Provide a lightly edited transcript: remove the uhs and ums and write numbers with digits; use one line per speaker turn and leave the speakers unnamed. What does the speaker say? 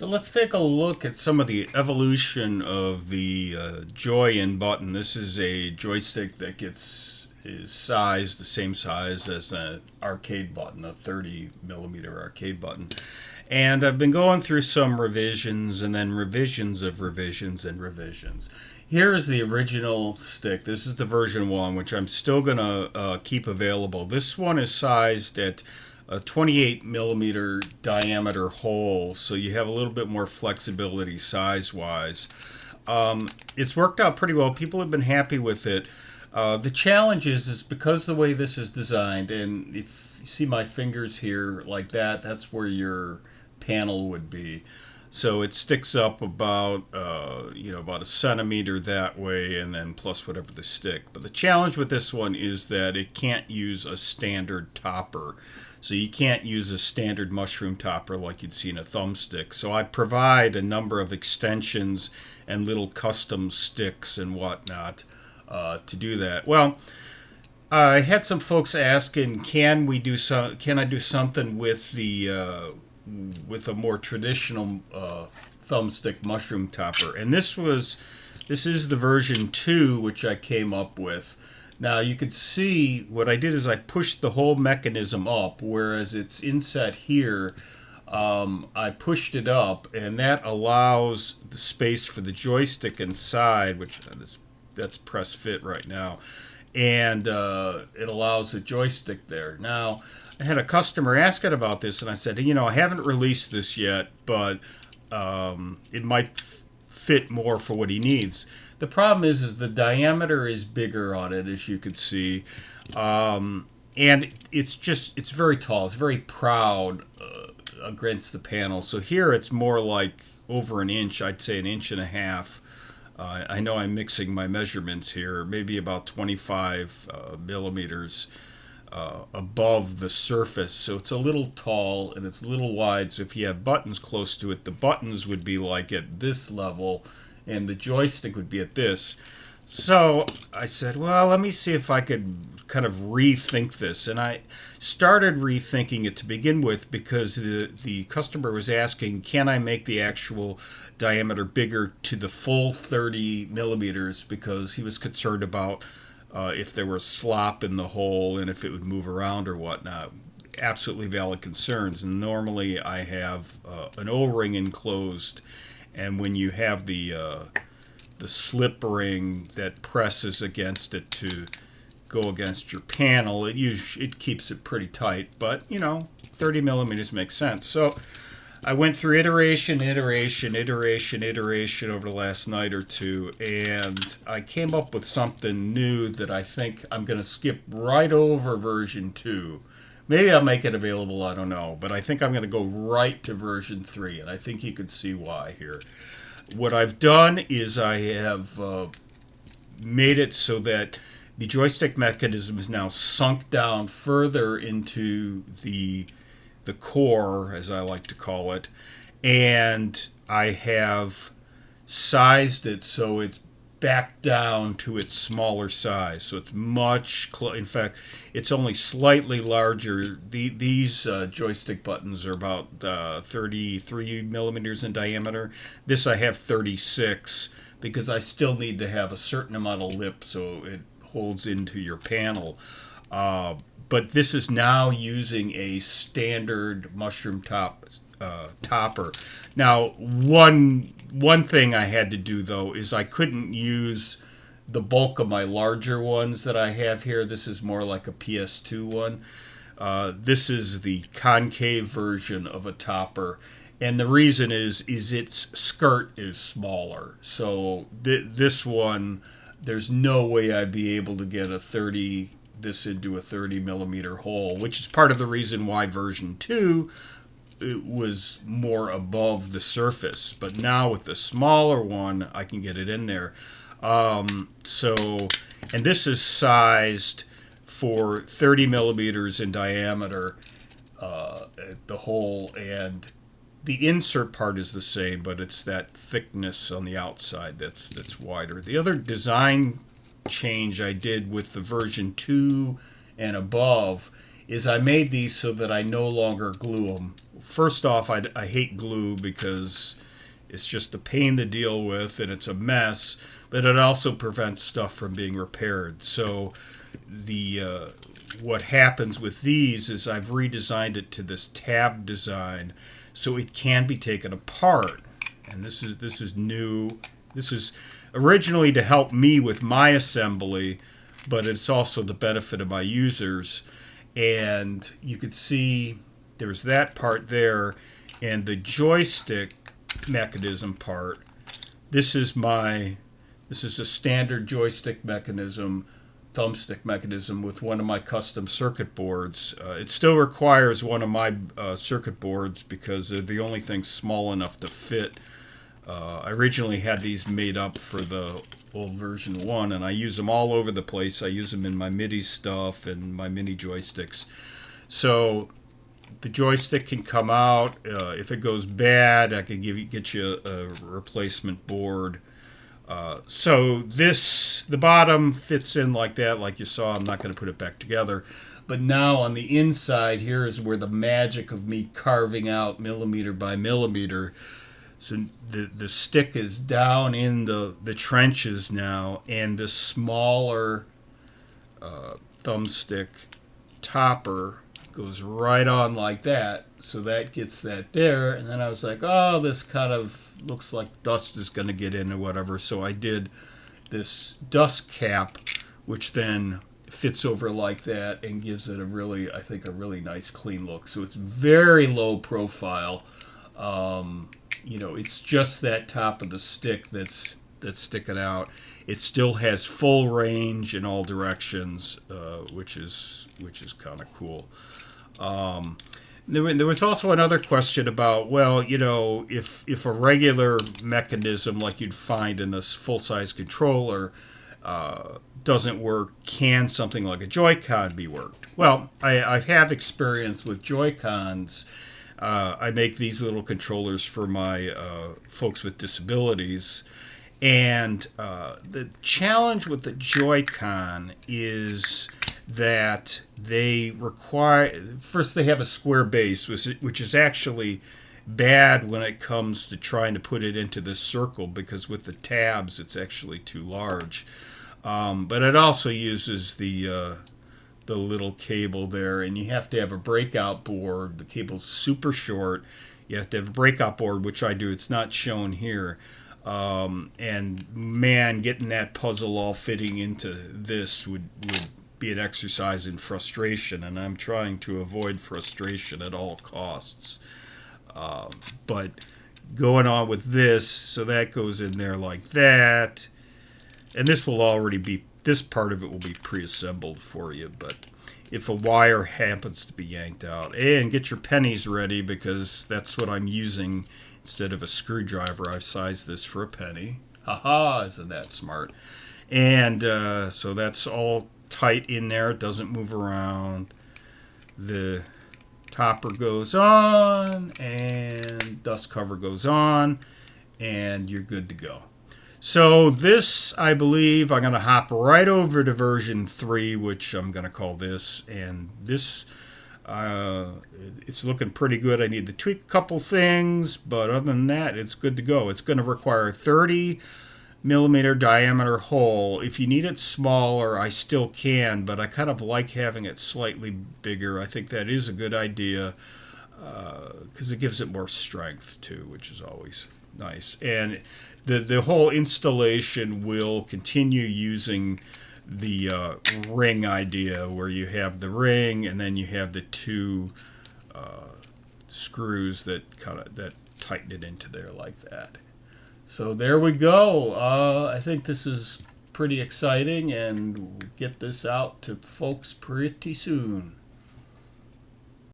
So let's take a look at some of the evolution of the JoyInButton. This is a joystick that is size the same size as an arcade button, a 30 millimeter arcade button. And I've been going through some revisions and then revisions of revisions and revisions. Here is the original stick. This is the version 1, which I'm still going to keep available. This one is sized at a 28 millimeter diameter hole, so you have a little bit more flexibility size-wise. It's worked out pretty well. People have been happy with it. The challenge is because the way this is designed, and if you see my fingers here like that, that's where your panel would be. So it sticks up about about a centimeter that way, and then plus whatever the stick. But the challenge with this one is that it can't use a standard topper. So you can't use a standard mushroom topper like you'd see in a thumbstick. So I provide a number of extensions and little custom sticks and whatnot to do that. Well, I had some folks asking, can I do something with with a more traditional thumbstick mushroom topper? And this is the version 2 which I came up with. Now you can see what I did is I pushed the whole mechanism up, whereas it's inset here. I pushed it up, and that allows the space for the joystick inside, which that's press fit right now, and it allows the joystick there. Now I had a customer asking about this, and I said, I haven't released this yet, but it might fit more for what he needs. The problem is the diameter is bigger on it, as you can see, and it's very tall. It's very proud against the panel. So here it's more like over an inch. I'd say an inch and a half. I know I'm mixing my measurements here. Maybe about 25 millimeters above the surface. So it's a little tall and it's a little wide. So if you have buttons close to it, the buttons would be like at this level, and the joystick would be at this. So I said, well, let me see if I could kind of rethink this. And I started rethinking it to begin with because the customer was asking, can I make the actual diameter bigger to the full 30 millimeters, because he was concerned about if there was slop in the hole and if it would move around or whatnot. Absolutely valid concerns. And normally I have an O-ring enclosed, and when you have the slip ring that presses against it to go against your panel, it keeps it pretty tight. But 30 millimeters makes sense. So I went through iteration over the last night or two, and I came up with something new that I think I'm going to skip right over version 2. Maybe I'll make it available, I don't know. But I think I'm going to go right to version 3, and I think you can see why here. What I've done is I have made it so that the joystick mechanism is now sunk down further into the core, as I like to call it, and I have sized it so it's back down to its smaller size. So it's in fact, it's only slightly larger. These joystick buttons are about 33 millimeters in diameter. This I have 36 because I still need to have a certain amount of lip so it holds into your panel. But this is now using a standard mushroom topper. Now, one thing I had to do, though, is I couldn't use the bulk of my larger ones that I have here. This is more like a PS2 one. This is the concave version of a topper. And the reason is its skirt is smaller. So this one, there's no way I'd be able to get this into a 30 millimeter hole, which is part of the reason why version 2 it was more above the surface. But now with the smaller one, I can get it in there. And this is sized for 30 millimeters in diameter at the hole, and the insert part is the same, but it's that thickness on the outside that's wider. The other design change I did with the version 2 and above is I made these so that I no longer glue them. First off, I hate glue because it's just a pain to deal with and it's a mess, but it also prevents stuff from being repaired. So the what happens with these is I've redesigned it to this tab design so it can be taken apart. And this is new. This is originally to help me with my assembly, but it's also the benefit of my users. And you could see there's that part there, and the joystick mechanism part. This is a standard joystick mechanism, thumbstick mechanism with one of my custom circuit boards. It still requires one of my circuit boards because they're the only thing small enough to fit. I originally had these made up for the old version 1, and I use them all over the place. I use them in my MIDI stuff and my mini joysticks. So the joystick can come out. If it goes bad, I can get you a replacement board. So the bottom fits in like that, like you saw. I'm not going to put it back together. But now on the inside, here is where the magic of me carving out millimeter by millimeter. So the stick is down in the trenches now, and the smaller thumbstick topper goes right on like that. So that gets that there. And then I was like, oh, this kind of looks like dust is going to get in or whatever. So I did this dust cap, which then fits over like that and gives it I think a really nice clean look. So it's very low profile. It's just that top of the stick that's sticking out. It still has full range in all directions, which is kind of cool. There was also another question about, well, if a regular mechanism like you'd find in a full-size controller doesn't work, can something like a Joy-Con be worked? Well, I have experience with Joy-Cons. I make these little controllers for my folks with disabilities. And the challenge with the Joy-Con is that they have a square base, which is actually bad when it comes to trying to put it into this circle, because with the tabs it's actually too large. But it also uses the little cable there, and you have to have a breakout board. The cable's super short. You have to have a breakout board, which I do. It's not shown here. And man, getting that puzzle all fitting into this would be an exercise in frustration, and I'm trying to avoid frustration at all costs. But going on with this, so that goes in there like that, and this part of it will be pre-assembled for you. But if a wire happens to be yanked out, and get your pennies ready, because that's what I'm using instead of a screwdriver. I've sized this for a penny. Haha, isn't that smart? And so that's all tight in there. It doesn't move around. The topper goes on, and dust cover goes on, and you're good to go. So this, I believe, I'm going to hop right over to version 3, which I'm going to call this. And this, it's looking pretty good. I need to tweak a couple things, but other than that, it's good to go. It's going to require a 30 millimeter diameter hole. If you need it smaller, I still can, but I kind of like having it slightly bigger. I think that is a good idea because it gives it more strength too, which is always nice. And the whole installation will continue using the ring idea, where you have the ring and then you have the two screws that tighten it into there like that. So there we go. I think this is pretty exciting, and we'll get this out to folks pretty soon.